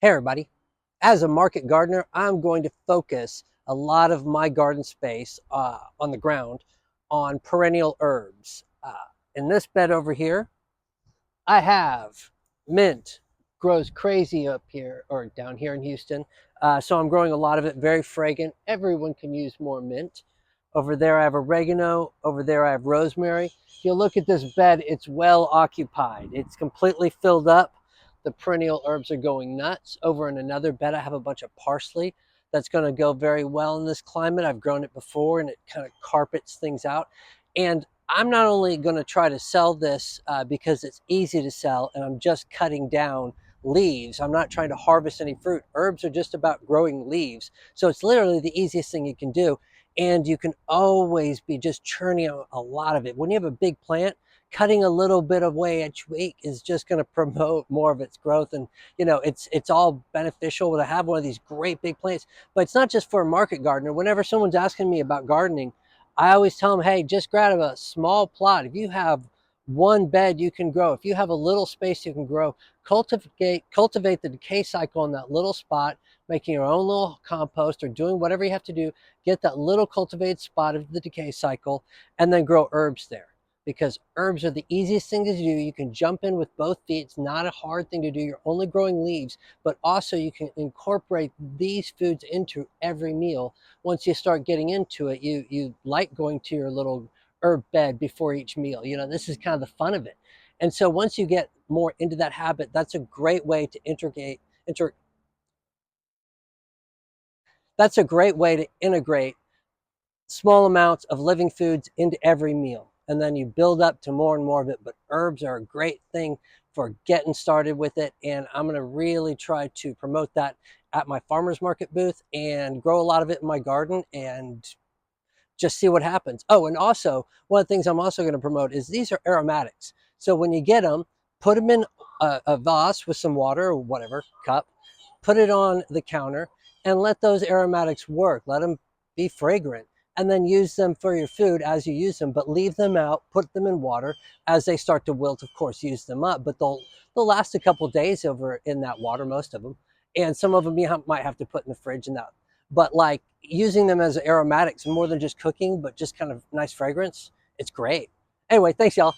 Hey everybody, as a market gardener, I'm going to focus a lot of my garden space on the ground on perennial herbs. In this bed over here, I have mint, grows crazy up here or down here in Houston. So I'm growing a lot of it, very fragrant. Everyone can use more mint. Over there I have oregano, over there I have rosemary. If you look at this bed, it's well occupied. It's completely filled up. The perennial herbs are going nuts. Over in another bed I have a bunch of parsley that's going to go very well in this climate. I've grown it before and it kind of carpets things out. And I'm not only going to try to sell this because it's easy to sell and I'm just cutting down leaves. I'm not trying to harvest any fruit. Herbs are just about growing leaves. So it's literally the easiest thing you can do. And you can always be just churning out a lot of it. When you have a big plant, cutting a little bit away each week is just going to promote more of its growth. And, it's all beneficial to have one of these great big plants. But it's not just for a market gardener. Whenever someone's asking me about gardening, I always tell them, hey, just grab a small plot. If you have one bed you can grow, if you have a little space you can grow, cultivate the decay cycle in that little spot, making your own little compost or doing whatever you have to do, get that little cultivated spot of the decay cycle, and then grow herbs there. Because herbs are the easiest thing to do. You can jump in with both feet. It's not a hard thing to do. You're only growing leaves, but also you can incorporate these foods into every meal. Once you start getting into it, you like going to your little herb bed before each meal. This is kind of the fun of it. And so once you get more into that habit, that's a great way to that's a great way to integrate small amounts of living foods into every meal. And then you build up to more and more of it. But herbs are a great thing for getting started with it. And I'm going to really try to promote that at my farmer's market booth and grow a lot of it in my garden and just see what happens. Oh, and also, one of the things I'm also going to promote is these are aromatics. So when you get them, put them in a vase with some water or whatever, cup, put it on the counter, and let those aromatics work. Let them be fragrant. And then use them for your food as you use them, but leave them out, put them in water. As they start to wilt, of course, use them up, but they'll last a couple days over in that water, most of them. And some of them you might have to put in the fridge and that. But like using them as aromatics more than just cooking, but just kind of nice fragrance, it's great. Anyway, thanks y'all.